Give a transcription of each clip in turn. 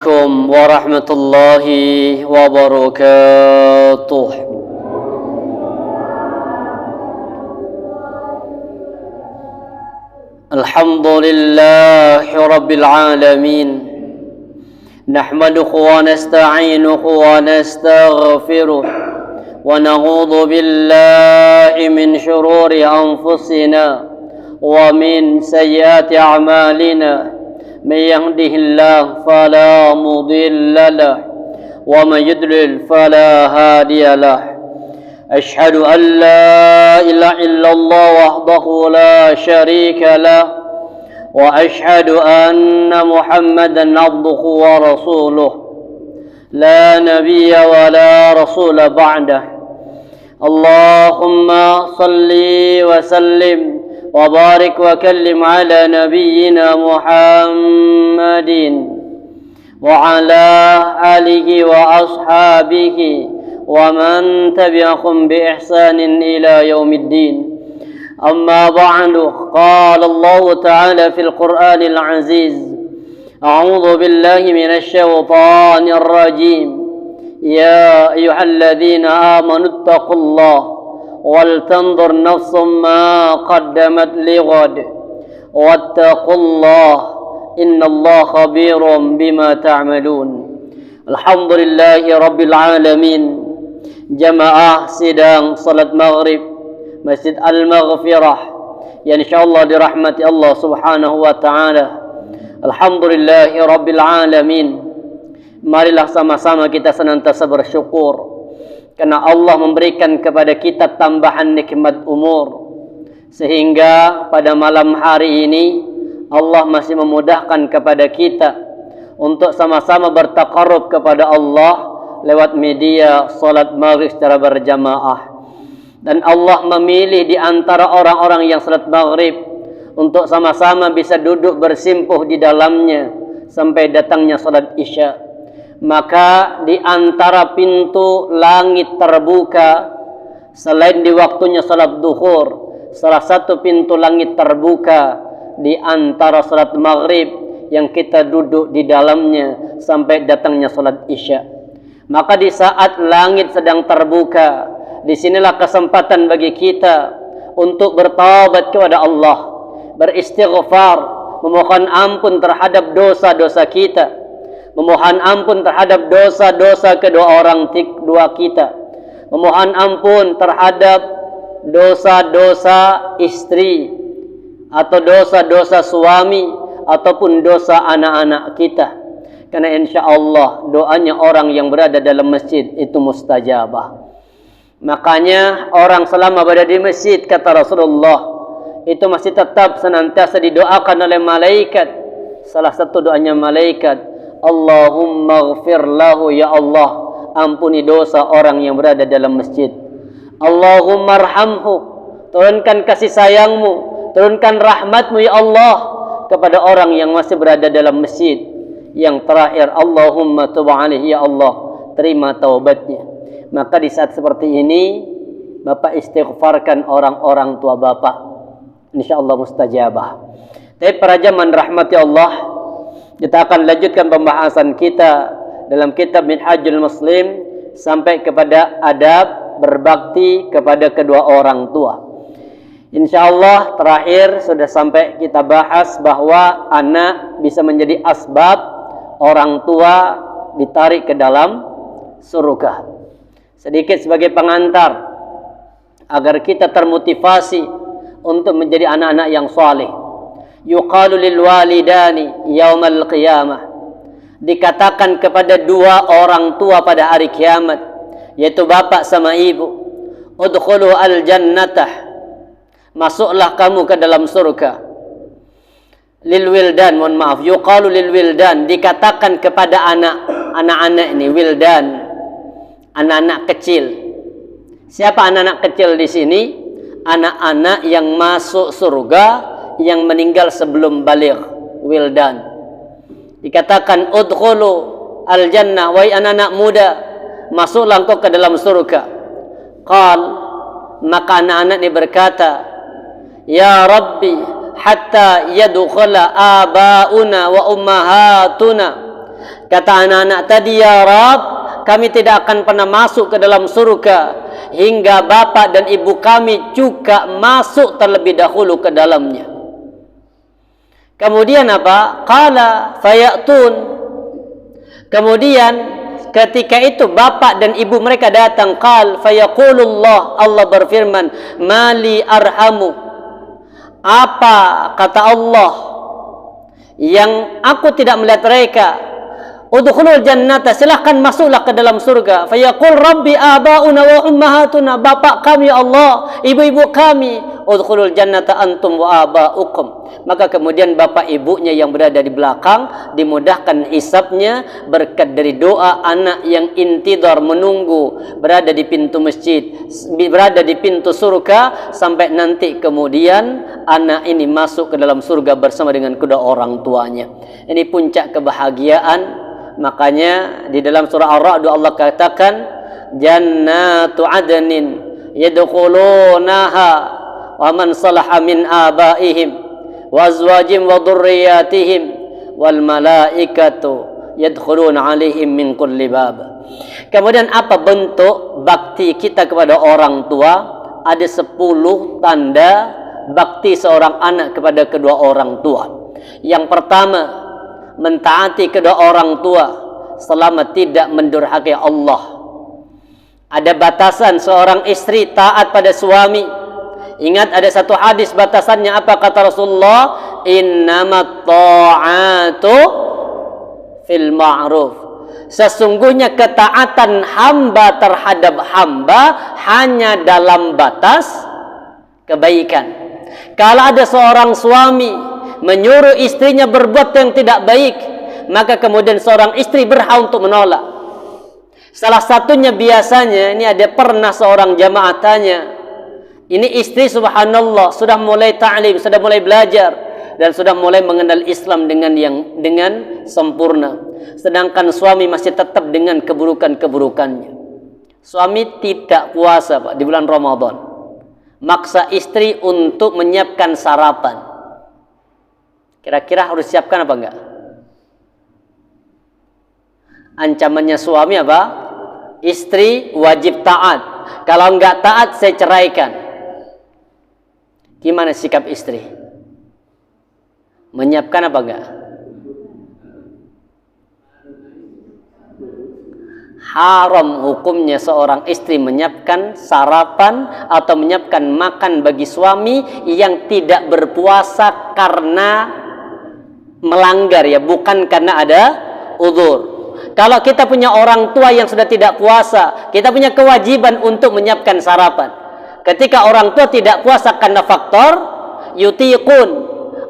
Assalamualaikum warahmatullahi wabarakatuh. Alhamdulillahi rabbil alamin. Nahmaduhu wa nasta'inuhu wa nastaghfiruh wa na'udzu billahi min shururi anfusina wa min sayyiati a'malina. من يهده الله فلا مضل له ومن يضلل فلا هادي له أشهد أن لا إله إلا الله وحده لا شريك له وأشهد أن محمدا عبده ورسوله لا نبي ولا رسول بعده اللهم صل وسلم وبارك وكلم على نبينا محمد وعلى آله وأصحابه ومن تبعهم بإحسان إلى يوم الدين أما بعد قال الله تعالى في القرآن العزيز أعوذ بالله من الشيطان الرجيم يا أيها الذين آمنوا اتقوا الله ولتنظر نفس ما قدمت لغد واتقوا الله إن الله خبير بما تعملون. Alhamdulillahi rabbil alamin. Jamaah sidang salat maghrib Masjid Al-Maghfirah yang insyaallah dirahmati Allah Subhanahu wa taala. Alhamdulillahi rabbil alamin. Marilah sama-sama kita senantiasa bersyukur karena Allah memberikan kepada kita tambahan nikmat umur, sehingga pada malam hari ini Allah masih memudahkan kepada kita untuk sama-sama bertaqarrub kepada Allah lewat media salat maghrib secara berjamaah. Dan Allah memilih di antara orang-orang yang salat maghrib untuk sama-sama bisa duduk bersimpuh di dalamnya sampai datangnya salat isya. Maka di antara pintu langit terbuka selain di waktunya salat duhur, salah satu pintu langit terbuka di antara salat maghrib yang kita duduk di dalamnya sampai datangnya salat isya. Maka di saat langit sedang terbuka, disinilah kesempatan bagi kita untuk bertaubat kepada Allah, beristighfar, memohon ampun terhadap dosa-dosa kita, memohon ampun terhadap dosa-dosa kedua orang tua kita, memohon ampun terhadap dosa-dosa istri atau dosa-dosa suami ataupun dosa anak-anak kita. Karena insyaallah doanya orang yang berada dalam masjid itu mustajabah. Makanya orang selama berada di masjid, kata Rasulullah, itu masih tetap senantiasa didoakan oleh malaikat. Salah satu doanya malaikat, Allahumma ghfir lahu, ya Allah, ampuni dosa orang yang berada dalam masjid. Allahumma arhamhu, turunkan kasih sayangmu, turunkan rahmatmu ya Allah kepada orang yang masih berada dalam masjid. Yang terakhir, Allahumma tub alaihi, ya Allah, terima taubatnya. Maka di saat seperti ini Bapak istighfarkan orang-orang tua Bapak, insyaallah mustajabah. Tapi para jamaah rahmati Allah, kita akan lanjutkan pembahasan kita dalam kitab Minhajul Muslim sampai kepada adab berbakti kepada kedua orang tua. InsyaAllah terakhir sudah sampai kita bahas bahwa anak bisa menjadi asbab orang tua ditarik ke dalam surga. Sedikit sebagai pengantar agar kita termotivasi untuk menjadi anak-anak yang saleh. Yuqalu lil walidani yaumal qiyamah, dikatakan kepada dua orang tua pada hari kiamat, yaitu bapak sama ibu, udkhulu al jannatah, masuklah kamu ke dalam surga. Lil wildan, mohon maaf, yuqalu lil wildan, dikatakan kepada anak-anak ini, wildan, anak-anak kecil. Siapa anak-anak kecil di sini? Anak-anak yang masuk surga, yang meninggal sebelum baligh, wildan. Dikatakan udkhulu al jannah, wahai anak-anak muda, masuklah engkau ke dalam surga. Qal, maka anak-anak ini berkata, ya Rabbi, hatta yadkhula abauna wa ummahatuna, Kata anak-anak tadi, ya Rabb, kami tidak akan pernah masuk ke dalam surga hingga bapak dan ibu kami juga masuk terlebih dahulu ke dalamnya. Kemudian apa? Qala fayatun. Kemudian ketika itu bapak dan ibu mereka datang. Qal fayaqulullah, Allah berfirman, mali arhamu. Apa kata Allah yang aku tidak melihat mereka? Udkhulul jannata, silahkan masuklah ke dalam surga. Fayaqul rabbi abauna wa ummahatuna, bapak kami Allah, ibu-ibu kami. Udkhulul jannata antum wa abaukum. Maka kemudian bapak ibunya yang berada di belakang dimudahkan hisabnya berkat dari doa anak yang intidhar, menunggu berada di pintu masjid, berada di pintu surga, sampai nanti kemudian anak ini masuk ke dalam surga bersama dengan kedua orang tuanya. Ini puncak kebahagiaan. Makanya di dalam surah Ar-Ra'd Allah katakan, jannatu adnin yadkhulunaha wa man salaha min abaihim wa azwajihim wa dhurriyyatihim wal malaikatu yadkhuluna alaihim min kulli bab. Kemudian apa bentuk bakti kita kepada orang tua? Ada 10 tanda bakti seorang anak kepada kedua orang tua. Yang pertama, mentaati kedua orang tua selama tidak mendurhakai Allah. Ada batasan seorang istri taat pada suami. Ingat ada satu hadis batasannya apa kata Rasulullah? Innamat ta'atu fil ma'ruf. Sesungguhnya ketaatan hamba terhadap hamba hanya dalam batas kebaikan. Kalau ada seorang suami menyuruh istrinya berbuat yang tidak baik, maka kemudian seorang istri berhak untuk menolak. Salah satunya biasanya, ini ada pernah seorang jamaah tanya, ini istri subhanallah sudah mulai ta'lim, sudah mulai belajar dan sudah mulai mengenal Islam dengan sempurna, sedangkan suami masih tetap dengan keburukan-keburukannya. Suami tidak puasa Pak di bulan Ramadan, maksa istri untuk menyiapkan sarapan. Kira-kira harus siapkan apa enggak? Ancamannya suami apa? Istri wajib taat. Kalau enggak taat saya ceraikan. Gimana sikap istri? Menyiapkan apa enggak? Haram hukumnya seorang istri menyiapkan sarapan atau menyiapkan makan bagi suami yang tidak berpuasa karena melanggar, ya, bukan karena ada uzur. Kalau kita punya orang tua yang sudah tidak puasa, kita punya kewajiban untuk menyiapkan sarapan. Ketika orang tua tidak puasa karena faktor yutiqun,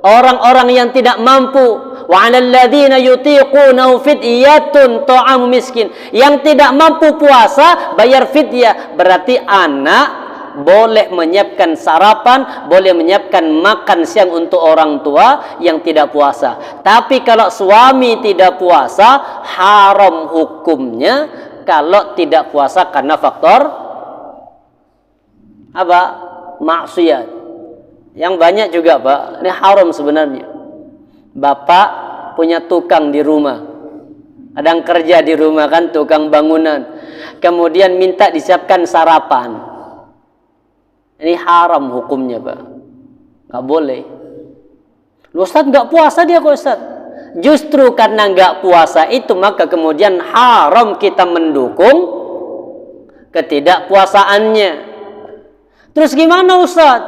orang-orang yang tidak mampu, wa 'alal ladzina yutiquna fidyatun ta'amu miskin, yang tidak mampu puasa bayar fidyah. Berarti anak boleh menyiapkan sarapan, boleh menyiapkan makan siang untuk orang tua yang tidak puasa. Tapi kalau suami tidak puasa, haram hukumnya kalau tidak puasa karena faktor apa? Maksiat. Yang banyak juga Pak, ini haram sebenarnya. Bapak punya tukang di rumah, kadang kerja di rumah kan, tukang bangunan, kemudian minta disiapkan sarapan. Ini haram hukumnya Pak, nggak boleh. Ustaz nggak puasa dia kok Ustaz. Justru karena nggak puasa itu maka kemudian haram kita mendukung ketidakpuasaannya. Terus gimana Ustaz?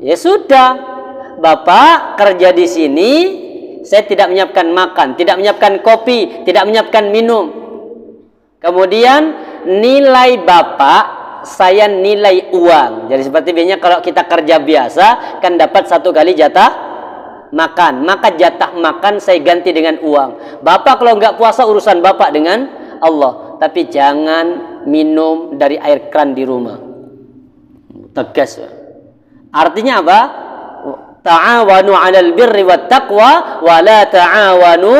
Ya sudah, Bapak kerja di sini, saya tidak menyiapkan makan, tidak menyiapkan kopi, tidak menyiapkan minum. Kemudian nilai Bapak saya nilai uang. Jadi seperti biasanya kalau kita kerja biasa kan dapat 1 kali jatah makan, maka jatah makan saya ganti dengan uang. Bapak kalau nggak puasa urusan Bapak dengan Allah, tapi jangan minum dari air kran di rumah. Tegas. Artinya apa? Ta'awanu 'alal birri wat taqwa wa la ta'awanu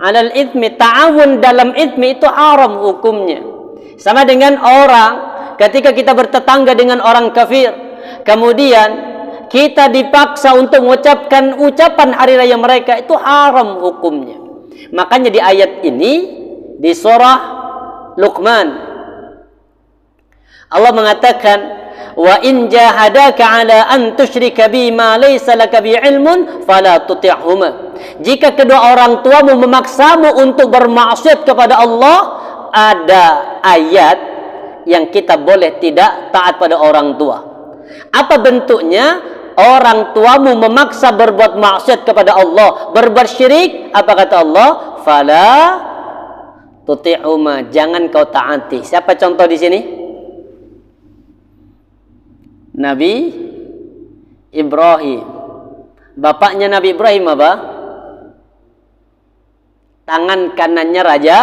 'alal itsmi. Ta'awun dalam itsmi itu haram hukumnya. Sama dengan orang ketika kita bertetangga dengan orang kafir, kemudian kita dipaksa untuk mengucapkan ucapan hari raya mereka, itu haram hukumnya. Makanya di ayat ini di surah Luqman Allah mengatakan, wa in jahadaka ala an tusyrika bima laysa laka bi ilmun fala tuti'huma. Jika kedua orang tuamu memaksamu untuk bermaksiat kepada Allah, ada ayat yang kita boleh tidak taat pada orang tua. Apa bentuknya? Orang tuamu memaksa berbuat maksiat kepada Allah, berbuat syirik, apa kata Allah? Fala tuti'huma, jangan kau taati. Siapa contoh di sini? Nabi Ibrahim. Bapaknya Nabi Ibrahim apa? Tangan kanannya Raja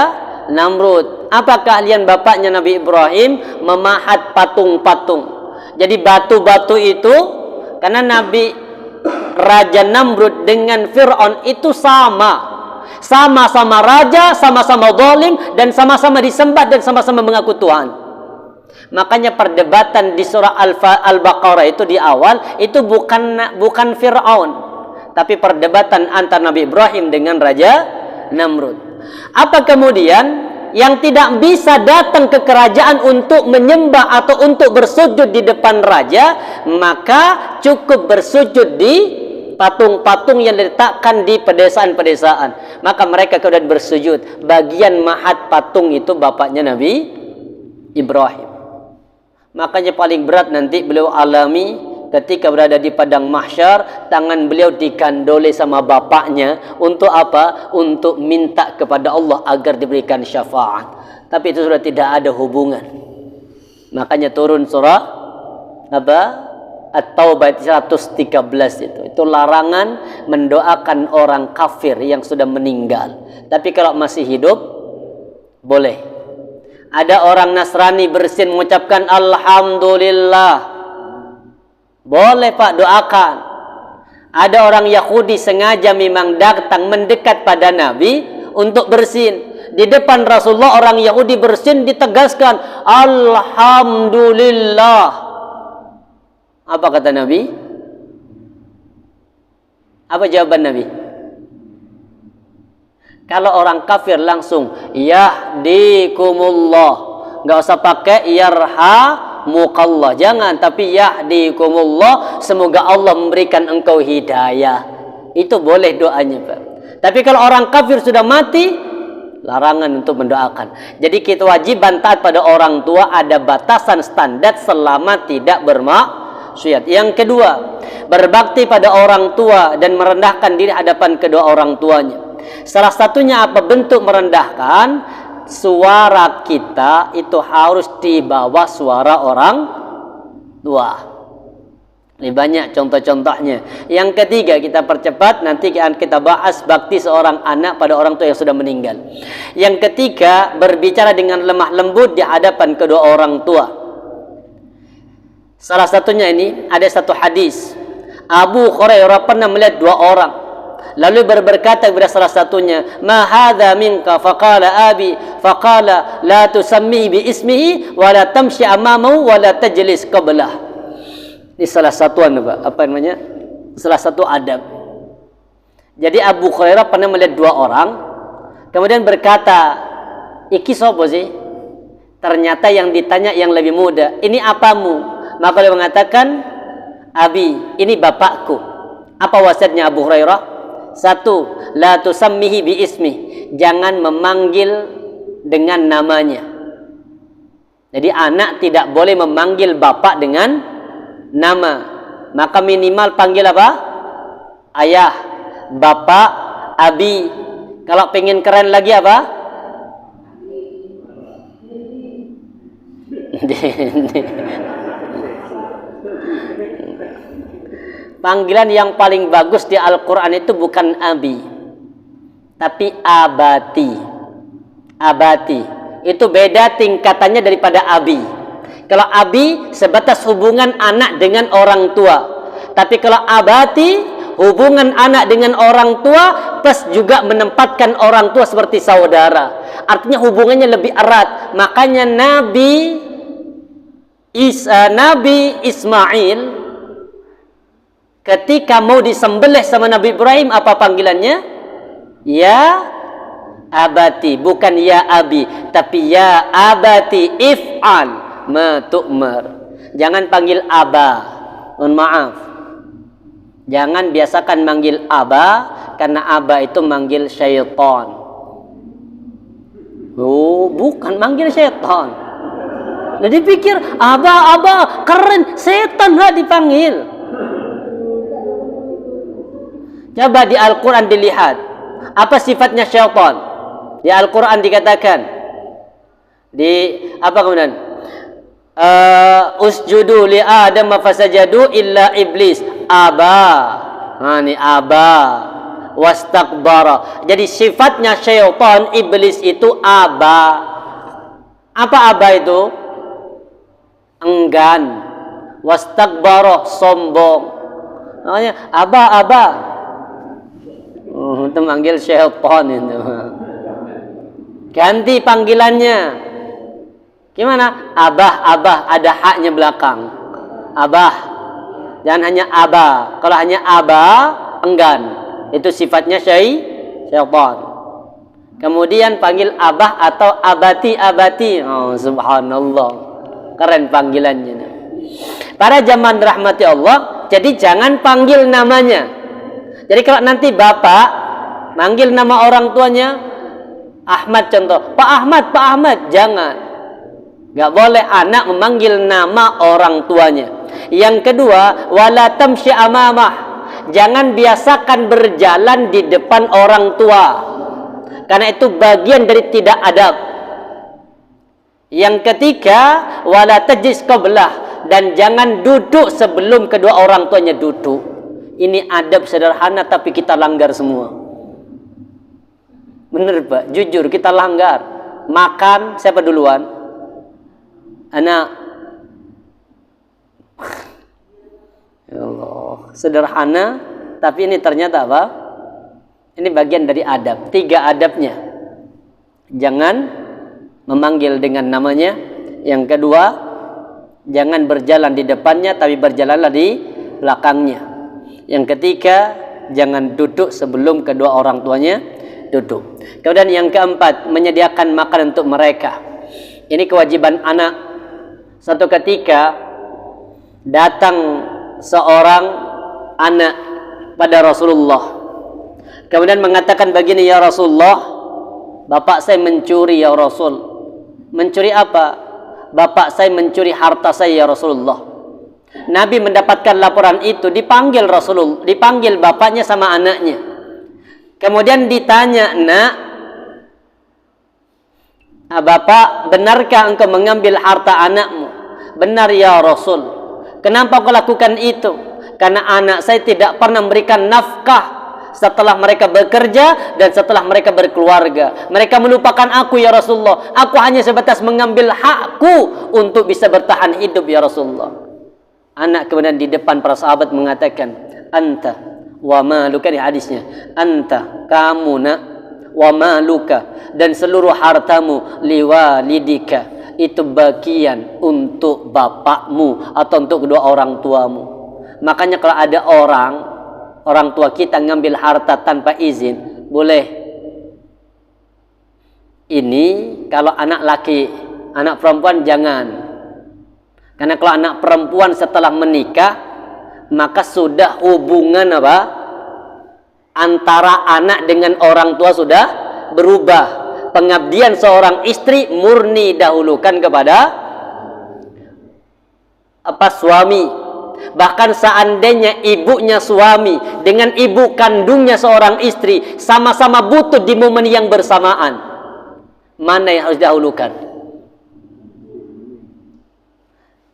Namrud. Apa keahlian bapaknya Nabi Ibrahim? Memahat patung-patung. Jadi batu-batu itu, karena Nabi Raja Namrud dengan Fir'aun itu sama-sama raja, sama-sama zalim, dan sama-sama disembah dan sama-sama mengaku Tuhan. Makanya perdebatan di surah Al-Baqarah itu di awal itu bukan Fir'aun, tapi perdebatan antara Nabi Ibrahim dengan Raja Namrud. Apa kemudian yang tidak bisa datang ke kerajaan untuk menyembah atau untuk bersujud di depan raja, maka cukup bersujud di patung-patung yang diletakkan di pedesaan-pedesaan. Maka mereka kemudian bersujud. Bagian mahat patung itu bapaknya Nabi Ibrahim. Makanya paling berat nanti beliau alami ketika berada di padang mahsyar, tangan beliau dikandoli sama bapaknya. Untuk apa? Untuk minta kepada Allah agar diberikan syafaat. Tapi itu sudah tidak ada hubungan. Makanya turun surah apa? At-Taubah 113 itu. Itu larangan mendoakan orang kafir yang sudah meninggal. Tapi kalau masih hidup boleh. Ada orang Nasrani bersin mengucapkan Alhamdulillah, boleh Pak, doakan. Ada orang Yahudi sengaja memang datang mendekat pada Nabi untuk bersin. Di depan Rasulullah orang Yahudi bersin, ditegaskan Alhamdulillah. Apa kata Nabi? Apa jawaban Nabi? Kalau orang kafir langsung yahdikumullah, nggak usah pakai yarhamukallah, jangan, tapi yahdikumullah, semoga Allah memberikan engkau hidayah. Itu boleh doanya, Pak. Tapi kalau orang kafir sudah mati, larangan untuk mendoakan. Jadi kita wajiban taat pada orang tua, ada batasan standar selama tidak bermaksiat. Yang kedua, berbakti pada orang tua dan merendahkan diri hadapan kedua orang tuanya. Salah satunya apa bentuk merendahkan? Suara kita itu harus di bawah suara orang tua. Ini banyak contoh-contohnya. Yang ketiga, kita percepat, nanti kita bahas bakti seorang anak pada orang tua yang sudah meninggal. Yang ketiga, berbicara dengan lemah lembut di hadapan kedua orang tua. Salah satunya ini, ada satu hadis. Abu Hurairah pernah melihat dua orang. Lalu berkata kepada salah satunya, "Ma hadza minka?" Faqala abi, faqala la tusammi bi ismihi wa la tamshi amamahu wa la tajlis qablah. Ini salah satu apa namanya? Salah satu adab. Jadi Abu Hurairah pernah melihat dua orang, kemudian berkata, "Iki sapa sih?" Ternyata yang ditanya yang lebih muda, "Ini apamu?" Maka dia mengatakan, "Abi, ini bapakku." Apa wasiatnya Abu Hurairah? Satu, la tusammihi bi ismi, jangan memanggil dengan namanya. Jadi anak tidak boleh memanggil bapak dengan nama. Maka minimal panggil apa? Ayah, bapak, abi. Kalau pengen keren lagi apa? Panggilan yang paling bagus di Al-Quran itu bukan abi, tapi abati. Abati itu beda tingkatannya daripada abi. Kalau abi sebatas hubungan anak dengan orang tua, tapi kalau abati hubungan anak dengan orang tua plus juga menempatkan orang tua seperti saudara. Artinya hubungannya lebih erat. Makanya Nabi Ismail ketika mau disembelih sama Nabi Ibrahim, apa panggilannya? Ya abati, bukan ya abi, tapi ya abati if'al ma tu'mar. Jangan panggil aba. Mohon maaf. Jangan biasakan manggil aba, karena aba itu manggil syaitan. Oh, bukan manggil syaitan. Jadi pikir aba keren, setan lah dipanggil. Coba di Al-Quran dilihat apa sifatnya syaitan. Di Al-Quran dikatakan di apa kemudian usjudu li Adam fasajadu illa iblis aba. Ini aba wastakbara. Jadi sifatnya syaitan, iblis itu aba. Apa aba itu? Enggan. Wastakbara, sombong. Makanya aba. Itu manggil syaitan itu. Ganti panggilannya. Gimana? Abah, ada haknya belakang. Abah. Jangan hanya aba. Kalau hanya aba, enggan. Itu sifatnya syaitan. Kemudian panggil abah atau abati. Oh, subhanallah. Keren panggilannya. Para jamaah rahmati Allah, jadi jangan panggil namanya. Jadi kalau nanti bapak manggil nama orang tuanya, Ahmad contoh, Pak Ahmad, jangan. Gak boleh anak memanggil nama orang tuanya. Yang kedua, wala tamshi amamah. Jangan biasakan berjalan di depan orang tua. Karena itu bagian dari tidak adab. Yang ketiga, wala tajlis qablah. Dan jangan duduk sebelum kedua orang tuanya duduk. Ini adab sederhana tapi kita langgar semua. Bener Pak, jujur kita langgar. Makan, siapa duluan? Anak. Ya Allah, sederhana tapi ini ternyata apa? Ini bagian dari adab. 3 adabnya. Jangan memanggil dengan namanya. Yang kedua, jangan berjalan di depannya tapi berjalanlah di belakangnya. Yang ketiga, jangan duduk sebelum kedua orang tuanya duduk. Kemudian yang keempat, menyediakan makan untuk mereka. Ini kewajiban anak. Suatu ketika datang seorang anak pada Rasulullah. Kemudian mengatakan begini, ya Rasulullah, bapak saya mencuri ya Rasul. Mencuri apa? Bapak saya mencuri harta saya ya Rasulullah. Nabi mendapatkan laporan itu, dipanggil Rasulullah, dipanggil bapaknya sama anaknya. Kemudian ditanya, nak, bapak, benarkah engkau mengambil harta anakmu? Benar ya Rasul. Kenapa kau lakukan itu? Karena anak saya tidak pernah memberikan nafkah setelah mereka bekerja dan setelah mereka berkeluarga. Mereka melupakan aku ya Rasulullah. Aku hanya sebatas mengambil hakku untuk bisa bertahan hidup ya Rasulullah. Anak kemudian di depan para sahabat mengatakan, anta wa maluka, di hadisnya, anta, kamu nak, wa maluka, dan seluruh hartamu, liwalidika, itu bagian untuk bapakmu atau untuk kedua orang tuamu. Makanya kalau ada orang tua kita ngambil harta tanpa izin, boleh. Ini kalau anak laki, anak perempuan jangan. Karena kalau anak perempuan setelah menikah, maka sudah hubungan apa? Antara anak dengan orang tua sudah berubah. Pengabdian seorang istri murni dahulukan kepada suami. Bahkan seandainya ibunya suami dengan ibu kandungnya seorang istri sama-sama butuh di momen yang bersamaan, mana yang harus dahulukan?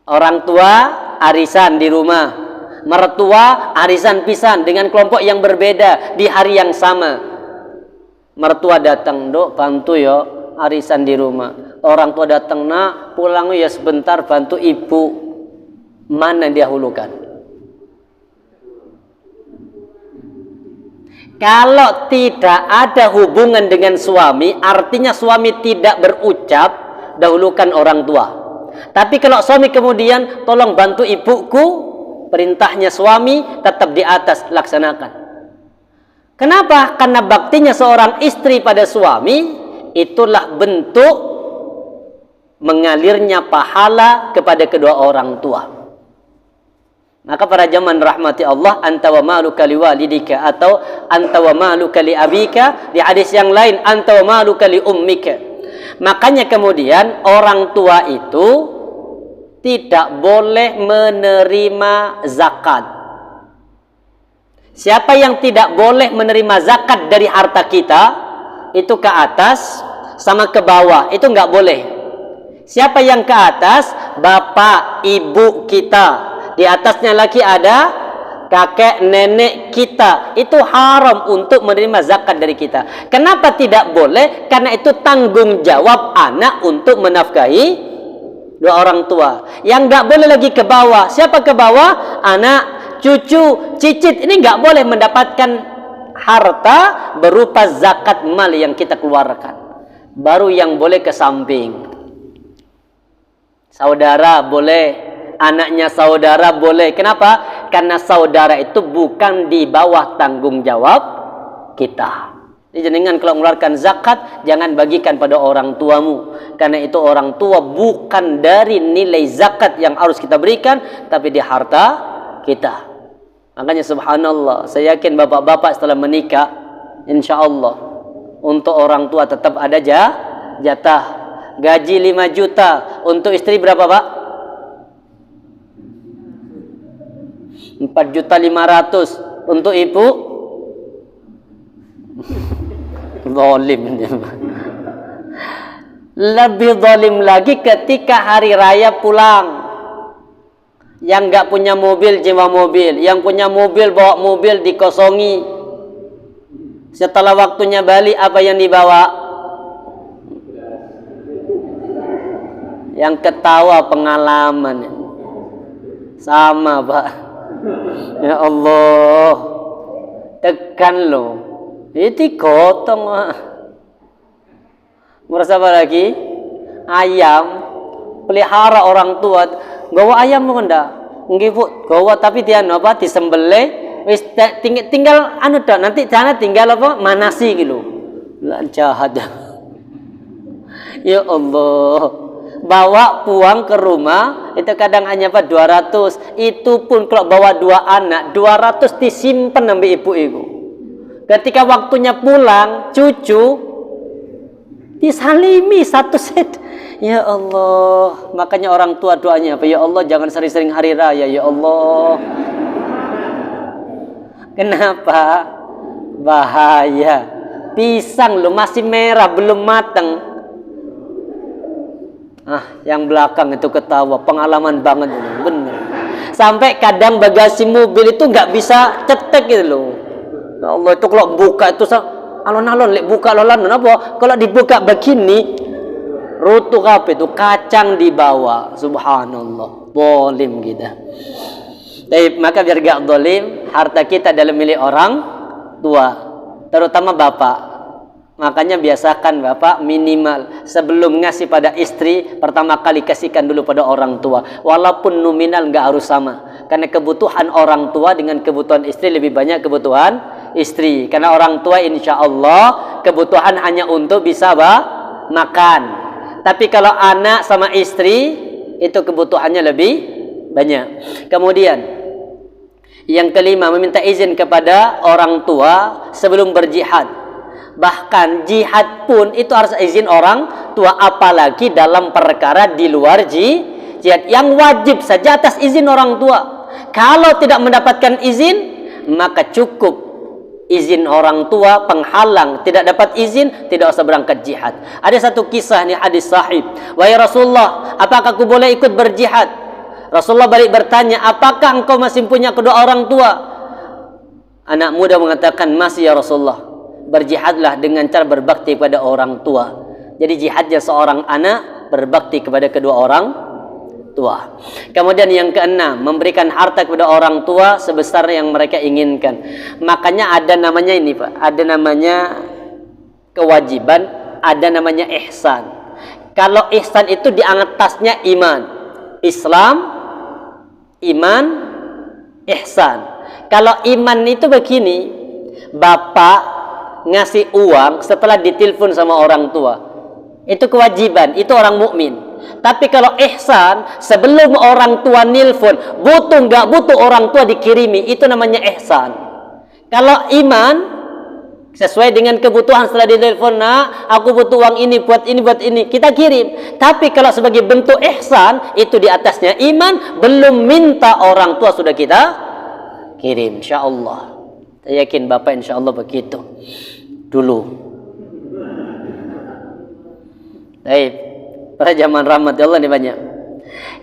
Orang tua arisan di rumah, mertua arisan pisan dengan kelompok yang berbeda di hari yang sama. Mertua datang, dok bantu ya arisan di rumah. Orang tua datang, nak pulang ya sebentar bantu ibu. Mana yang dahulukan? Kalau tidak ada hubungan dengan suami, artinya suami tidak berucap, dahulukan orang tua. Tapi kalau suami kemudian tolong bantu ibuku, perintahnya suami tetap di atas, laksanakan. Kenapa? Karena baktinya seorang istri pada suami itulah bentuk mengalirnya pahala kepada kedua orang tua. Maka para zaman rahmati Allah, anta wa maluka liwalidika, atau anta wa maluka li abika. Di hadis yang lain, anta wa maluka li ummika. Makanya kemudian orang tua itu tidak boleh menerima zakat. Siapa yang tidak boleh menerima zakat dari harta kita, itu ke atas sama ke bawah, itu nggak boleh. Siapa yang ke atas? Bapak, ibu kita. Di atasnya lagi ada kakek, nenek kita. Itu haram untuk menerima zakat dari kita. Kenapa tidak boleh? Karena itu tanggung jawab anak untuk menafkahi dua orang tua. Yang nggak boleh lagi ke bawah. Siapa ke bawah? Anak, cucu, cicit. Ini nggak boleh mendapatkan harta berupa zakat mal yang kita keluarkan. Baru yang boleh ke samping. Saudara boleh, anaknya saudara boleh. Kenapa? Karena saudara itu bukan di bawah tanggung jawab kita. Jadi jangan kalau mengeluarkan zakat, jangan bagikan pada orang tuamu. Karena itu orang tua bukan dari nilai zakat yang harus kita berikan, tapi di harta kita. Makanya subhanallah, saya yakin bapak-bapak setelah menikah, insya Allah untuk orang tua tetap ada jatah. Gaji 5 juta, untuk istri berapa Pak? 4.500.000. Untuk ibu? Zalim. Lebih zalim lagi ketika hari raya pulang. Yang nggak punya mobil sewa mobil, yang punya mobil bawa mobil dikosongi. Setelah waktunya balik, apa yang dibawa? Yang ketawa pengalaman. Sama Pak. Ya Allah, tekan loh. Itu gotong. Merasa apa lagi? Ayam pelihara orang tua. Gawa ayam mau ndak? Nggih Bu, gawa tapi dia apa disembelih wis tinggal anu tok, nanti sana tinggal apa manasi gitu. Lah jahat. Ya Allah. Bawa puang ke rumah itu kadang hanya 200. Itu pun kalau bawa 2 anak 200 disimpan sampai ibu-ibu. Ketika waktunya pulang cucu disalimi 1 set. Ya Allah, makanya orang tua doanya apa? Ya Allah, jangan sering-sering hari raya ya Allah. Kenapa? Bahaya. Pisang lo masih merah, belum matang. Yang belakang itu ketawa, pengalaman banget ini, bener. Sampai kadang bagasi mobil itu nggak bisa cetek gitu loh. Ya Allah, itu kalau buka itu alon-alon, buka alon-alon apa? Kalau dibuka begini, rutuh apa itu kacang di bawah. Subhanallah, bolim kita. Tapi maka biar gak dolim, harta kita dalam milik orang tua, terutama bapak. Makanya biasakan bapak minimal sebelum ngasih pada istri, pertama kali kasihkan dulu pada orang tua. Walaupun nominal nggak harus sama, karena kebutuhan orang tua dengan kebutuhan istri lebih banyak kebutuhan istri. Karena orang tua insya Allah kebutuhan hanya untuk bisa makan. Tapi kalau anak sama istri itu kebutuhannya lebih banyak. Kemudian yang kelima, meminta izin kepada orang tua sebelum berjihad. Bahkan jihad pun itu harus izin orang tua, apalagi dalam perkara di luar jihad yang wajib saja atas izin orang tua. Kalau tidak mendapatkan izin, maka cukup izin orang tua penghalang. Tidak dapat izin, tidak usah berangkat jihad. Ada satu kisah nih, hadis sahih. Wahai Rasulullah, apakah aku boleh ikut berjihad? Rasulullah balik bertanya, apakah engkau masih punya kedua orang tua? Anak muda mengatakan, masih ya Rasulullah. Berjihadlah dengan cara berbakti pada orang tua. Jadi jihadnya seorang anak berbakti kepada kedua orang tua. Kemudian yang keenam, memberikan harta kepada orang tua sebesar yang mereka inginkan. Makanya ada namanya ini Pak, ada namanya kewajiban, ada namanya ihsan. Kalau ihsan itu di atasnya iman, Islam, iman, ihsan. Kalau iman itu begini, bapak ngasih uang setelah ditelepon sama orang tua. Itu kewajiban, itu orang mukmin. Tapi kalau ihsan, sebelum orang tua nilfon, butuh nggak butuh orang tua dikirimi, itu namanya ihsan. Kalau iman, sesuai dengan kebutuhan setelah ditelepon, nah, aku butuh uang ini, buat ini, kita kirim. Tapi kalau sebagai bentuk ihsan, itu di atasnya iman, belum minta orang tua sudah kita kirim, insyaallah. Saya yakin bapak insyaallah begitu dulu. Baik, pada zaman rahmat Allah ini banyak.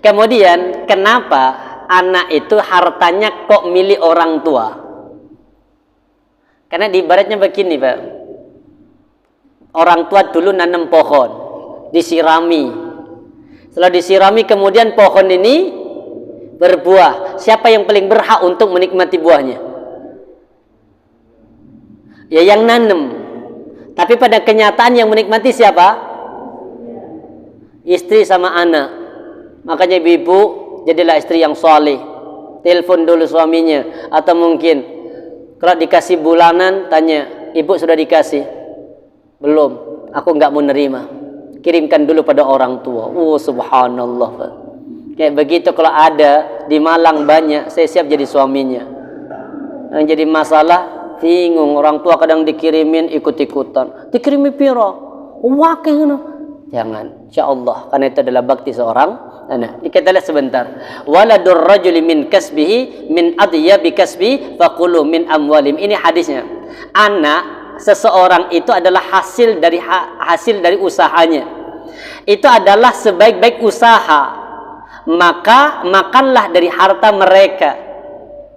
Kemudian kenapa anak itu hartanya kok milik orang tua? Karena di ibaratnya begini, Pak. Orang tua dulu nanam pohon, disirami. Setelah disirami kemudian pohon ini berbuah. Siapa yang paling berhak untuk menikmati buahnya? Ya yang nanam. Tapi pada kenyataan yang menikmati siapa? Istri sama anak. Makanya ibu jadilah istri yang saleh. Telepon dulu suaminya, atau mungkin kalau dikasih bulanan tanya, ibu sudah dikasih? Belum, aku nggak mau nerima. Kirimkan dulu pada orang tua. Oh subhanallah. Kayak begitu kalau ada di Malang banyak, saya siap jadi suaminya. Yang jadi masalah, bingung, orang tua kadang dikirimin ikut-ikutan. Dikirimi piro? Wakil. Jangan, insyaallah, karena itu adalah bakti seorang anak. Kita lihat sebentar. Waladur rajuli min kasbihi min adyabi kasbi faqulu min amwalim. Ini hadisnya. Anak seseorang itu adalah hasil dari usahanya. Itu adalah sebaik-baik usaha. Maka makanlah dari harta mereka.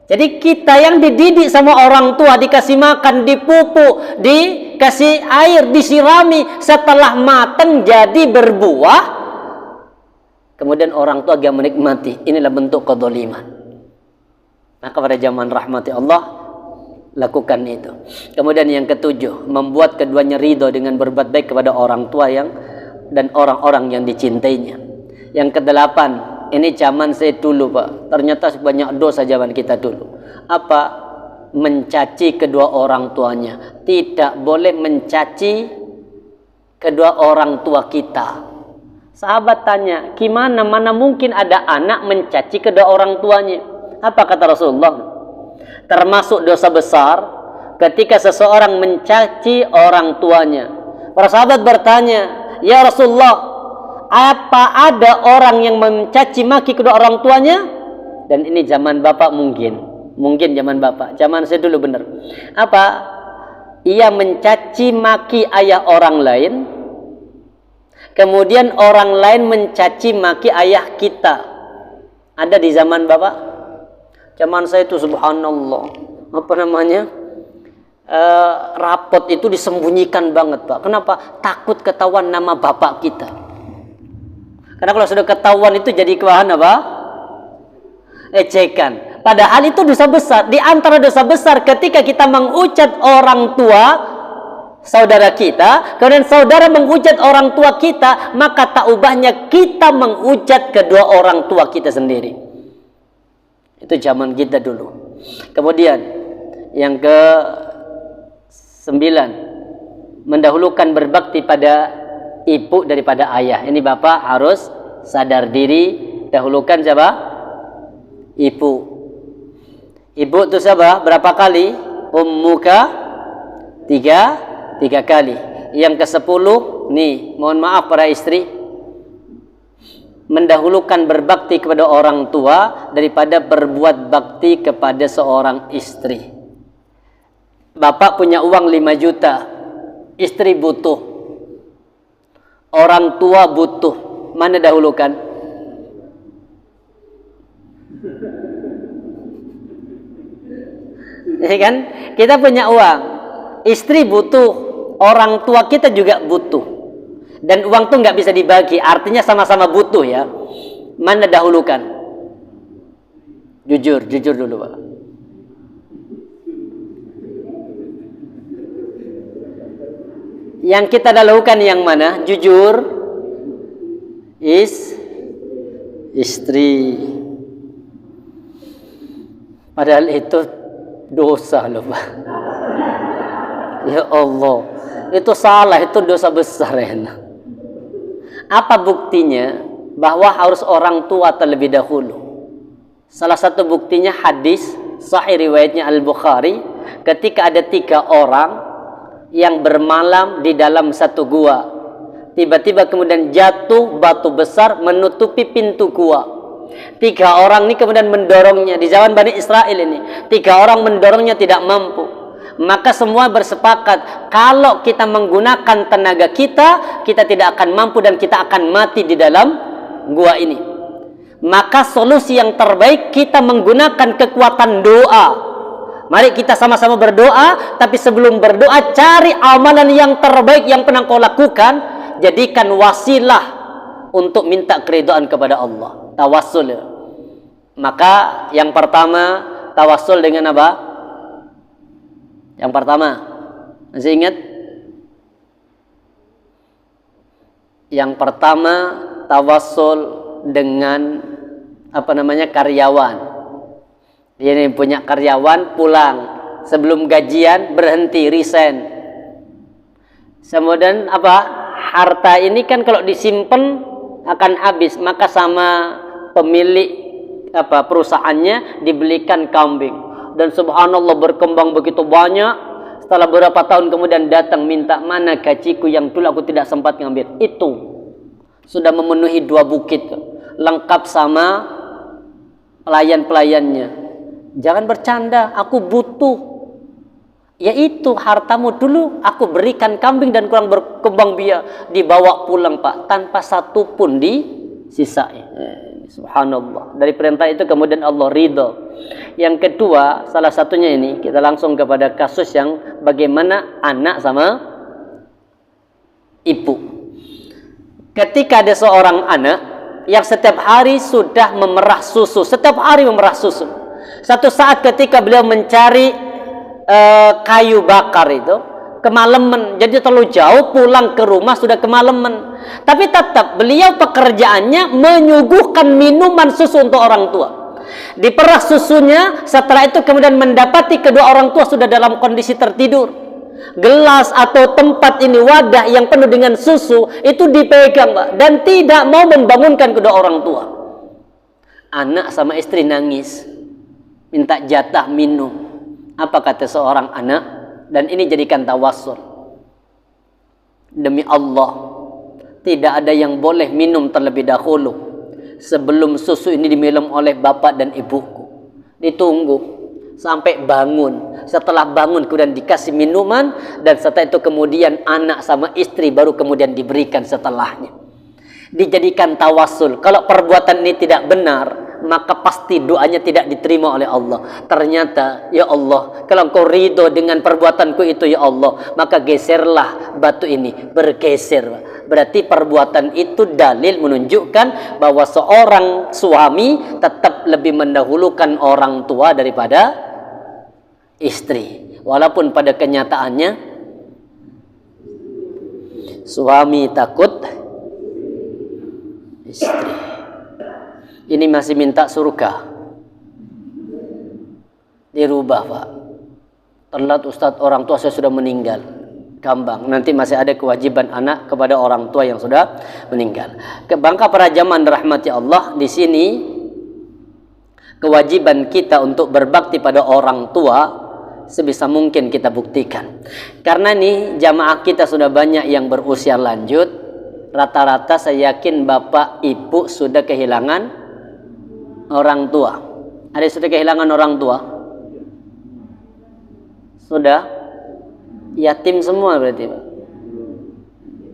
Jadi kita yang dididik sama orang tua, dikasih makan, dipupuk, dikasih air, disirami, setelah matang jadi berbuah, kemudian orang tua agak menikmati. Inilah bentuk kedzaliman. Maka pada zaman rahmati Allah, lakukan itu. Kemudian yang ketujuh, membuat keduanya ridho dengan berbuat baik kepada orang tua dan orang-orang yang dicintainya. Yang kedelapan, ini zaman saya dulu, Pak. Ternyata banyak dosa zaman kita dulu. Apa? Mencaci kedua orang tuanya. Tidak boleh mencaci kedua orang tua kita. Sahabat tanya, gimana? Mana mungkin ada anak mencaci kedua orang tuanya? Apa kata Rasulullah? Termasuk dosa besar ketika seseorang mencaci orang tuanya. Para sahabat bertanya, ya Rasulullah, apa ada orang yang mencaci maki kedua orang tuanya? Dan ini zaman bapak mungkin zaman bapak. Zaman saya dulu benar. Apa? Ia mencaci maki ayah orang lain. Kemudian orang lain mencaci maki ayah kita. Ada di zaman bapak? Zaman saya itu subhanallah. Apa namanya? Rapot itu disembunyikan banget, Pak. Kenapa? Takut ketahuan nama bapak kita. Karena kalau sudah ketahuan itu jadi bahan apa? Ejekan. Padahal itu dosa besar. Di antara dosa besar ketika kita mengucat orang tua saudara kita, kemudian saudara mengucat orang tua kita, maka tak ubahnya kita mengucat kedua orang tua kita sendiri. Itu zaman kita dulu. Kemudian yang ke-9, mendahulukan berbakti pada ibu daripada ayah. Ini bapak harus sadar diri, dahulukan siapa? Ibu. Ibu itu siapa? Berapa kali? Ummuka tiga kali. Yang ke-10, nih, mohon maaf para istri, mendahulukan berbakti kepada orang tua daripada berbuat bakti kepada seorang istri. Bapak punya uang 5 juta, istri butuh, orang tua butuh, mana dahulukan? Ya kan? Kita punya uang, istri butuh, orang tua kita juga butuh, dan uang tuh nggak bisa dibagi, artinya sama-sama butuh ya. Mana dahulukan? Jujur dulu, Pak. Yang kita dahulukan yang mana? Jujur, istri. Padahal itu dosa loh, Pak. Ya Allah, itu salah, itu dosa besar ya. Apa buktinya bahwa harus orang tua terlebih dahulu? Salah satu buktinya hadis sahih riwayatnya Al-Bukhari, ketika ada 3 orang yang bermalam di dalam satu gua. Tiba-tiba kemudian jatuh batu besar menutupi pintu gua. 3 orang ini kemudian mendorongnya. Di zaman Bani Israel ini 3 orang mendorongnya tidak mampu. Maka semua bersepakat, kalau kita menggunakan tenaga kita tidak akan mampu dan kita akan mati di dalam gua ini. Maka solusi yang terbaik kita menggunakan kekuatan doa. Mari kita sama-sama berdoa, tapi sebelum berdoa cari amalan yang terbaik yang pernah kau lakukan, jadikan wasilah untuk minta keridhaan kepada Allah. Tawassul. Maka yang pertama tawassul dengan apa? Yang pertama, masih ingat? Yang pertama tawassul dengan karyawan. Dia ini punya karyawan, pulang sebelum gajian berhenti, resign. Kemudian harta ini kan kalau disimpan akan habis, maka sama pemilik perusahaannya dibelikan kambing. Dan subhanallah berkembang begitu banyak. Setelah beberapa tahun kemudian datang minta, mana gajiku yang dulu aku tidak sempat ngambil. Itu sudah memenuhi 2 bukit, lengkap sama pelayan-pelayannya. Jangan bercanda, aku butuh. Ya itu hartamu dulu aku berikan kambing dan kurang berkembang biak, dibawa pulang Pak, tanpa satu pun disisai. Subhanallah. Dari perintah itu kemudian Allah ridho. Yang kedua, salah satunya ini, kita langsung kepada kasus yang bagaimana anak sama ibu. Ketika ada seorang anak yang setiap hari sudah memerah susu, setiap hari memerah susu. Satu saat ketika beliau mencari kayu bakar itu, kemalaman, jadi terlalu jauh, pulang ke rumah sudah kemalaman. Tapi tetap beliau pekerjaannya menyuguhkan minuman susu untuk orang tua. Diperah susunya, setelah itu kemudian mendapati kedua orang tua sudah dalam kondisi tertidur. Gelas atau tempat ini, wadah yang penuh dengan susu itu dipegang Pak, dan tidak mau membangunkan kedua orang tua. Anak sama istri nangis, minta jatah minum. Apa kata seorang anak? Dan ini jadikan tawassul. Demi Allah, tidak ada yang boleh minum terlebih dahulu sebelum susu ini diminum oleh bapak dan ibuku. Ditunggu sampai bangun. Setelah bangun kemudian dikasih minuman, dan setelah itu kemudian anak sama istri baru kemudian diberikan setelahnya. Dijadikan tawassul. Kalau perbuatan ini tidak benar, maka pasti doanya tidak diterima oleh Allah. Ternyata, ya Allah, kalau Engkau ridho dengan perbuatanku itu, ya Allah, maka geserlah batu ini. Bergeser. Berarti perbuatan itu dalil menunjukkan bahwa seorang suami tetap lebih mendahulukan orang tua daripada istri. Walaupun pada kenyataannya suami takut istri. Ini masih minta surga. Dirubah Pak. Telat Ustadz, orang tua saya sudah meninggal. Gampang. Nanti masih ada kewajiban anak kepada orang tua yang sudah meninggal. Bangka para jamaah rahmati Allah, di sini kewajiban kita untuk berbakti pada orang tua sebisa mungkin kita buktikan. Karena nih jamaah kita sudah banyak yang berusia lanjut. Rata-rata saya yakin bapak ibu sudah kehilangan orang tua. Ada sudah kehilangan orang tua? Sudah? Yatim semua berarti Pak.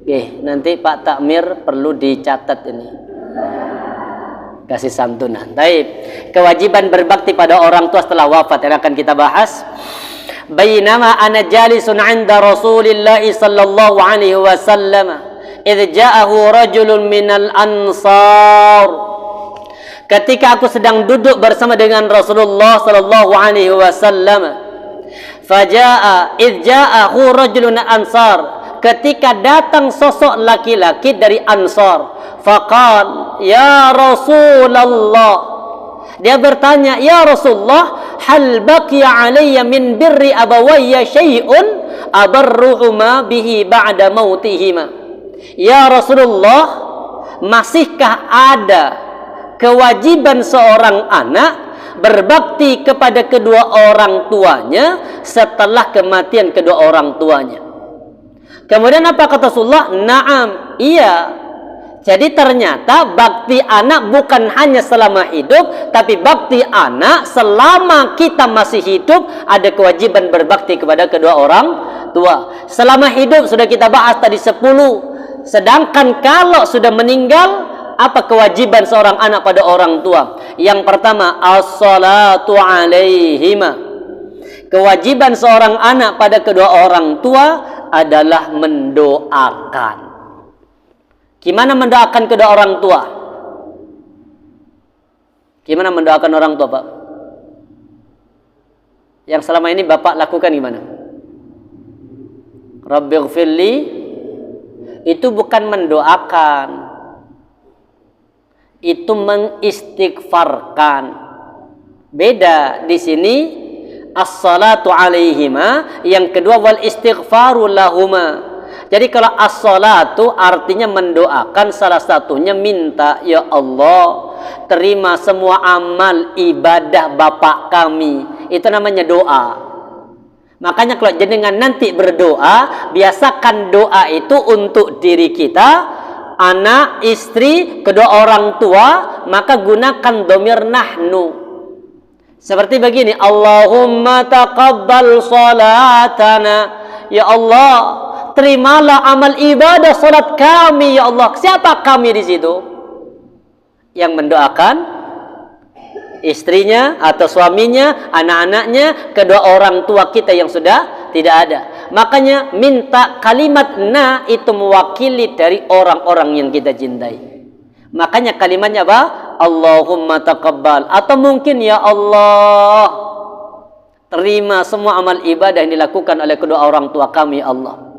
Oke, nanti Pak Takmir perlu dicatat ini. Kasih santunan. Baik. Kewajiban berbakti pada orang tua setelah wafat yang akan kita bahas. Bainama ana jalisun 'inda Rasulillah sallallahu alaihi wasallam, idz ja'ahu rajulun minal ansar. Ketika aku sedang duduk bersama dengan Rasulullah sallallahu alaihi wasallam, faja'a idz ja'ahu rajulun ansar, ketika datang sosok laki-laki dari Ansar, faqal ya Rasulullah, dia bertanya, ya Rasulullah, hal baqiya alayya min birri abawayya syai'un, abarruhuma bihi ba'da mautihima. Ya Rasulullah, masihkah ada kewajiban seorang anak berbakti kepada kedua orang tuanya setelah kematian kedua orang tuanya? Kemudian apa kata Rasulullah? Naam, iya. Jadi ternyata bakti anak bukan hanya selama hidup, tapi bakti anak selama kita masih hidup ada kewajiban berbakti kepada kedua orang tua. Selama hidup sudah kita bahas tadi 10. Sedangkan kalau sudah meninggal, apa kewajiban seorang anak pada orang tua? Yang pertama, as-salatu alaihima. Kewajiban seorang anak pada kedua orang tua adalah mendoakan. Gimana mendoakan kedua orang tua? Gimana mendoakan orang tua, Pak? Yang selama ini Bapak lakukan gimana? Rabbighfirli itu bukan mendoakan, itu mengistighfarkan. Beda di sini as-salatu alaihima, yang kedua wal istighfaru lahuma. Jadi kalau as-salatu artinya mendoakan, salah satunya minta, ya Allah, terima semua amal ibadah bapak kami. Itu namanya doa. Makanya kalau jenengan nanti berdoa, biasakan doa itu untuk diri kita, anak, istri, kedua orang tua, maka gunakan dhamir nahnu. Seperti begini, Allahumma taqabbal salatana. Ya Allah, terimalah amal ibadah salat kami, ya Allah. Siapa kami di situ? Yang mendoakan istrinya atau suaminya, anak-anaknya, kedua orang tua kita yang sudah tidak ada. Makanya minta kalimat na itu mewakili dari orang-orang yang kita cintai. Makanya kalimatnya apa? Allahumma taqabbal. Atau mungkin ya Allah, terima semua amal ibadah yang dilakukan oleh kedua orang tua kami, ya Allah.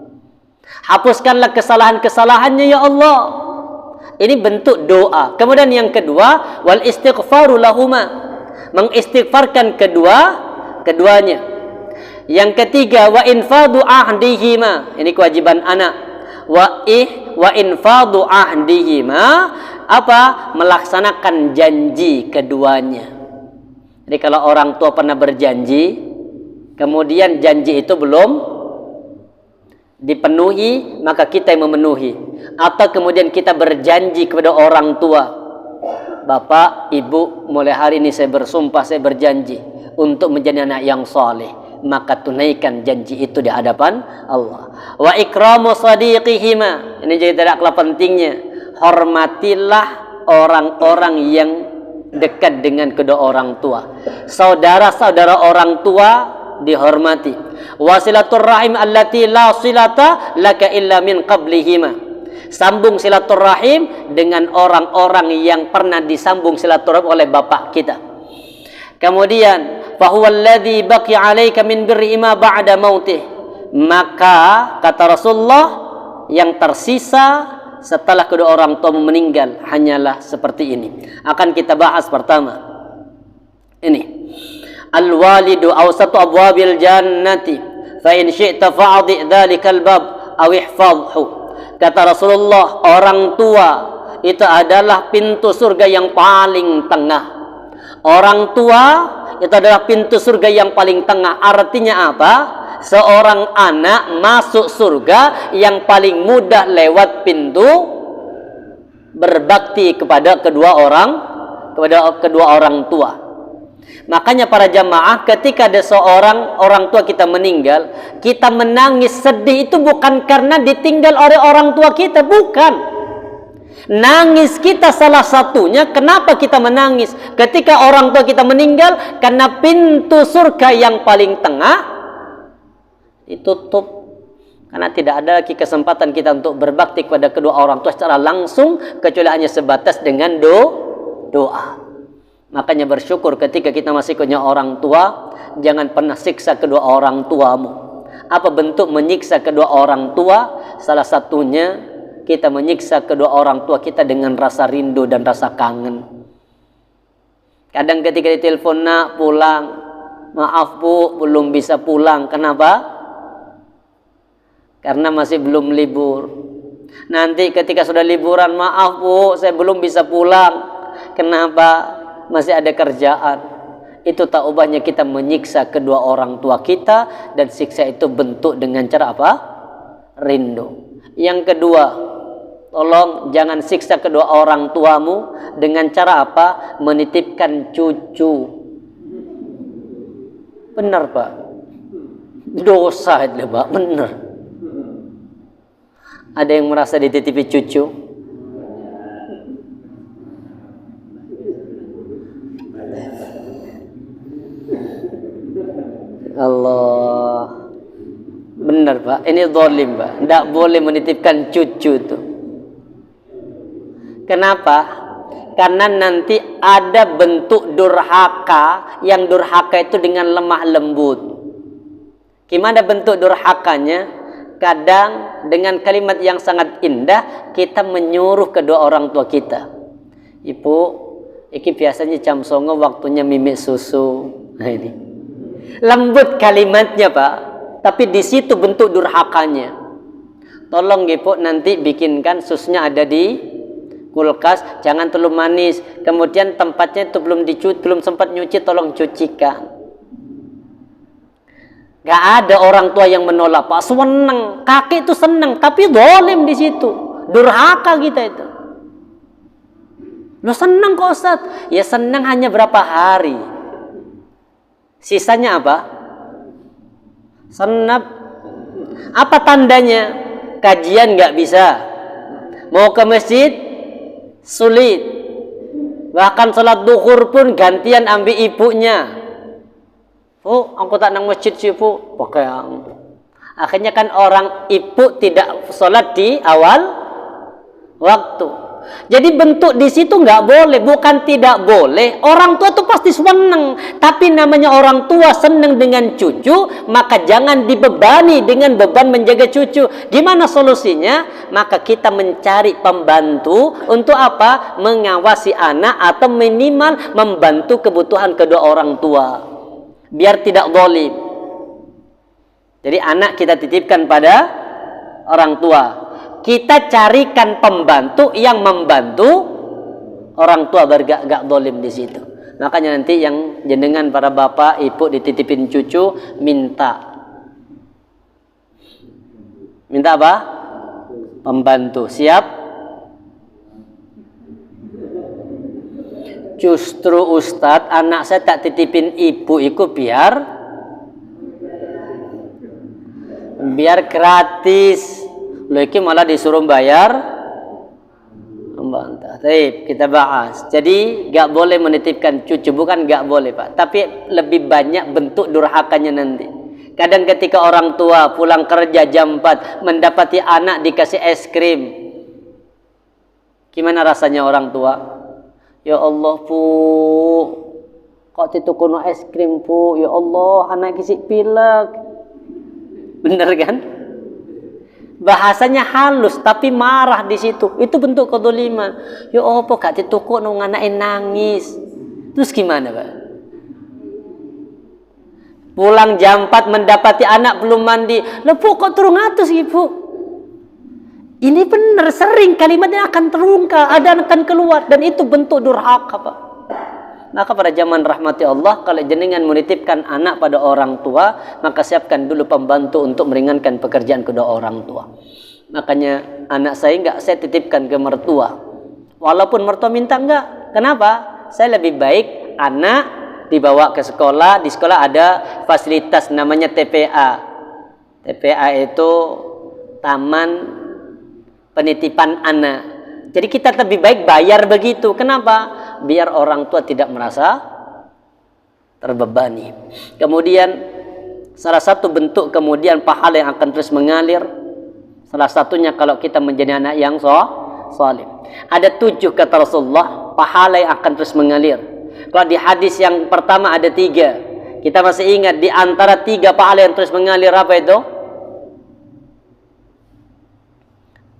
Hapuskanlah kesalahan-kesalahannya, ya Allah. Ini bentuk doa. Kemudian yang kedua, wal istighfaru lahuma. Mengistighfarkan keduanya. Yang ketiga, wa infadu ahdihima. Ini kewajiban anak. Wa infadu ahdihima, apa? Melaksanakan janji keduanya. Jadi kalau orang tua pernah berjanji, kemudian janji itu belum dipenuhi, maka kita yang memenuhi. Atau kemudian kita berjanji kepada orang tua, Bapak, Ibu, mulai hari ini saya bersumpah, saya berjanji untuk menjadi anak yang saleh. Maka tunaikan janji itu di hadapan Allah. Wa ikramu sadiqihima. Ini jadi tidak kalah pentingnya. Hormatilah orang-orang yang dekat dengan kedua orang tua. Saudara-saudara orang tua dihormati. Wasilaturrahim allati la silata laka illa min qablihima. Sambung silaturrahim dengan orang-orang yang pernah disambung silaturahim oleh bapak kita. Kemudian fahuwallazi baqi 'alaika min birrihima ba'da mautih. Maka kata Rasulullah, yang tersisa setelah kedua orang tua meninggal hanyalah seperti ini. Akan kita bahas pertama. Ini. Al-walidu awsatu abwabil jannati fa in syi'ta fa'adhi dhalikal bab aw ihfadhu. Kata Rasulullah, orang tua itu adalah pintu surga yang paling tengah. Orang tua itu adalah pintu surga yang paling tengah. Artinya apa? Seorang anak masuk surga yang paling mudah lewat pintu berbakti kepada kedua orang tua. Makanya para jamaah, ketika ada seorang orang tua kita meninggal, kita menangis sedih itu bukan karena ditinggal oleh orang tua kita, bukan. Nangis kita salah satunya, kenapa kita menangis ketika orang tua kita meninggal? Karena pintu surga yang paling tengah ditutup. Karena tidak ada lagi kesempatan kita untuk berbakti kepada kedua orang tua secara langsung, kecuali hanya sebatas dengan doa. Makanya bersyukur ketika kita masih punya orang tua, jangan pernah siksa kedua orang tuamu. Apa bentuk menyiksa kedua orang tua? Salah satunya kita menyiksa kedua orang tua kita dengan rasa rindu dan rasa kangen. Kadang ketika ditelepon, nak pulang, maaf bu belum bisa pulang. Kenapa? karena masih belum libur. Nanti ketika sudah liburan, maaf Bu, saya belum bisa pulang. Kenapa? Masih ada kerjaan. Itu tak ubahnya kita menyiksa kedua orang tua kita, dan siksa itu bentuk dengan cara apa? Rindu. Yang kedua, tolong jangan siksa kedua orang tuamu dengan cara apa? Menitipkan cucu. Benar Pak? Dosa itu Pak, benar. Ada yang merasa dititipi cucu? Allah, benar Pak, ini zalim Pak, tidak boleh menitipkan cucu itu. Kenapa? Karena nanti ada bentuk durhaka, yang durhaka itu dengan lemah lembut. Gimana bentuk durhakanya? Kadang dengan kalimat yang sangat indah kita menyuruh kedua orang tua kita, Ibu, iki biasanya jam 09.00 waktunya mimik susu. Nah ini lembut kalimatnya Pak, tapi di situ bentuk durhakanya. Tolong Ibu nanti bikinkan susunya ada di kulkas, jangan terlalu manis. Kemudian tempatnya itu belum sempat nyuci, tolong cucikan. Gak ada orang tua yang menolak Pak, seneng, kakek itu seneng, tapi zalim di situ, durhaka kita itu. Lo seneng kok Ustaz? Ya seneng hanya berapa hari, sisanya apa? Senap. Apa tandanya? Kajian gak bisa, mau ke masjid sulit, bahkan sholat duhur pun gantian ambil ibunya. Oh, aku tak nang masjid sih Bu, pakai. Akhirnya kan orang ibu tidak sholat di awal waktu. Jadi bentuk di situ nggak boleh, bukan tidak boleh. Orang tua itu pasti seneng, tapi namanya orang tua seneng dengan cucu, maka jangan dibebani dengan beban menjaga cucu. Gimana solusinya? Maka kita mencari pembantu untuk apa? Mengawasi anak atau minimal membantu kebutuhan kedua orang tua, biar tidak zalim. Jadi anak kita titipkan pada orang tua. Kita carikan pembantu yang membantu orang tua biar gak zalim di situ. Makanya nanti yang jenengan para bapak, ibu dititipin cucu, minta apa? Pembantu. Siap? Justru Ustadz, anak saya tak titipin ibu itu biar gratis. Loh, ini malah disuruh bayar. Membantah. Baik, kita bahas. Jadi gak boleh menitipkan cucu, bukan gak boleh Pak, tapi lebih banyak bentuk durhakanya nanti. Kadang ketika orang tua pulang kerja jam 4 mendapati anak dikasih es krim, gimana rasanya orang tua? Ya Allah Bu, kok ditukono es krim Bu? Ya Allah, anak kisik pilek. Bener kan? Bahasanya halus tapi marah di situ. Itu bentuk kedzaliman. Ya Allah, gak ditukono anake nangis. Terus gimana Pak? Pulang jam 4 mendapati anak belum mandi. Loh Bu, kok turun atus Ibu? Ini benar, sering kalimatnya akan terungkap, akan keluar, dan itu bentuk durhaka Pak. Maka pada zaman rahmati Allah, kalau jenengan menitipkan anak pada orang tua, maka siapkan dulu pembantu untuk meringankan pekerjaan kedua orang tua. Makanya anak saya saya titipkan ke mertua, walaupun mertua minta enggak. Kenapa? Saya lebih baik anak dibawa ke sekolah. Di sekolah ada fasilitas namanya TPA. TPA itu Taman Penitipan Anak. Jadi kita lebih baik bayar begitu. Kenapa? Biar orang tua tidak merasa terbebani. Kemudian salah satu bentuk kemudian pahala yang akan terus mengalir, salah satunya kalau kita menjadi anak yang saleh. Ada 7 kata Rasulullah pahala yang akan terus mengalir. Kalau di hadis yang pertama ada 3. Kita masih ingat di antara 3 pahala yang terus mengalir apa itu?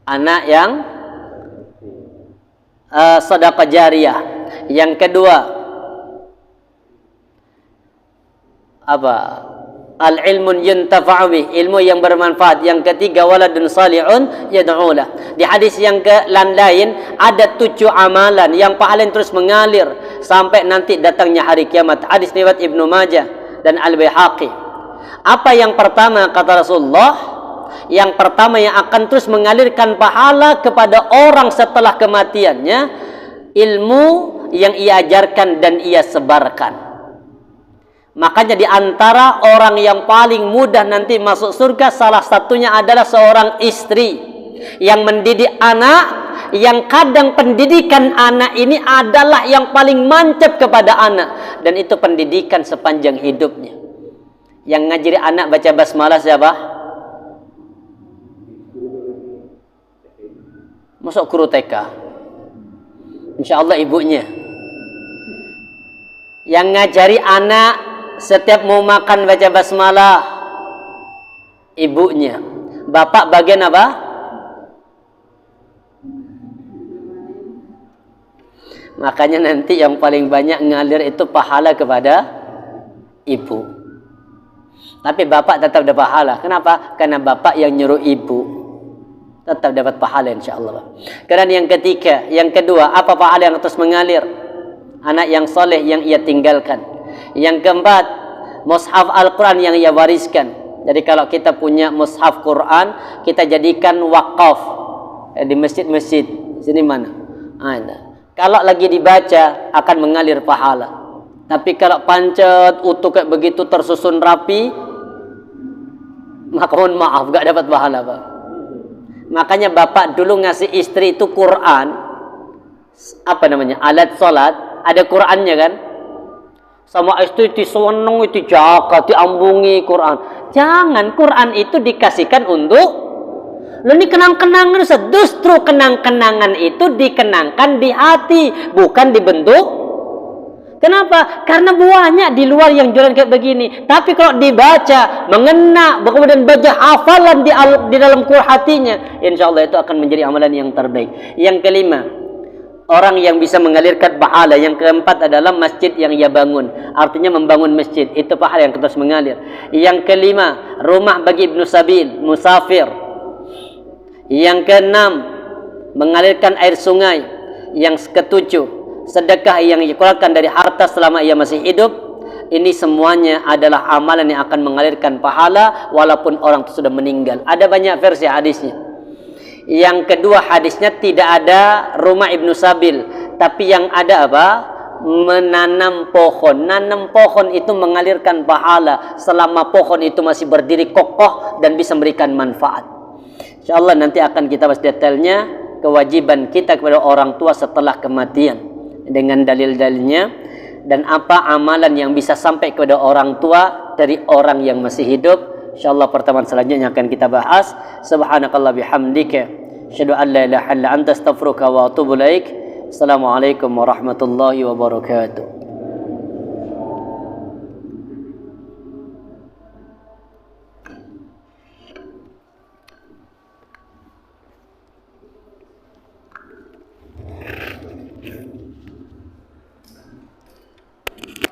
Anak yang sedekah jariyah. Yang kedua apa? al-ilmun yuntafa'u bih, ilmu yang bermanfaat. Yang ketiga, waladun salihun yad'ulah. Di hadis yang lain ada 7 amalan yang pahalanya terus mengalir sampai nanti datangnya hari kiamat. Hadis riwayat Ibnu Majah dan Al-Baihaqi. Apa yang pertama kata Rasulullah? Yang pertama yang akan terus mengalirkan pahala kepada orang setelah kematiannya, ilmu yang ia ajarkan dan ia sebarkan. Makanya di antara orang yang paling mudah nanti masuk surga, salah satunya adalah seorang istri yang mendidik anak, yang kadang pendidikan anak ini adalah yang paling mancep kepada anak, dan itu pendidikan sepanjang hidupnya. Yang ngajari anak baca basmalah siapa? Masuk guru TK, insyaallah ibunya. Yang ngajari anak setiap mau makan baca basmalah, ibunya. Bapak bagian apa? Makanya nanti yang paling banyak ngalir itu pahala kepada ibu. Tapi bapak tetap dapat pahala. Kenapa? Karena bapak yang nyuruh ibu tetap dapat pahala insyaallah. Kemudian yang ketiga, yang kedua, apa pahala yang terus mengalir? Anak yang soleh yang ia tinggalkan. Yang keempat, mushaf Al-Quran yang ia wariskan. Jadi kalau kita punya mushaf Quran, kita jadikan wakaf di masjid-masjid. Sini mana? Ada. Kalau lagi dibaca akan mengalir pahala. Tapi kalau pancet utuh kayak begitu tersusun rapi, maka mohon maaf gak dapat pahala, Pak. Makanya bapak dulu ngasih istri itu Quran, apa namanya, alat salat, ada Qurannya kan. Sama istri diseneng, dijaga, diambungi Quran. Jangan, Quran itu dikasihkan untuk ini kenang-kenangan. Justru kenang-kenangan itu dikenangkan di hati, bukan di bentuk. Kenapa? Karena banyak di luar yang jualan kayak begini. Tapi kalau dibaca, mengena, kemudian baca hafalan di dalam hatinya, insya Allah itu akan menjadi amalan yang terbaik. Yang kelima, orang yang bisa mengalirkan pahala. Yang keempat adalah masjid yang ia bangun. Artinya membangun masjid, itu pahala yang terus mengalir. Yang kelima, rumah bagi ibnu sabil, musafir. Yang keenam, mengalirkan air sungai. Yang ketujuh, sedekah yang dikeluarkan dari harta selama ia masih hidup. Ini semuanya adalah amalan yang akan mengalirkan pahala walaupun orang itu sudah meninggal. Ada banyak versi hadisnya. Yang kedua, hadisnya tidak ada rumah ibnu sabil, tapi yang ada apa? Menanam pohon. Nanam pohon itu mengalirkan pahala selama pohon itu masih berdiri kokoh dan bisa memberikan manfaat. InsyaAllah nanti akan kita bahas detailnya, kewajiban kita kepada orang tua setelah kematian dengan dalil-dalilnya, dan apa amalan yang bisa sampai kepada orang tua dari orang yang masih hidup. InsyaAllah pertemuan selanjutnya akan kita bahas. Subhanakallah bihamdika, asyhadu an la ilaha illa anta astaghfiruka wa atubu ilaik. Assalamualaikum warahmatullahi wabarakatuh.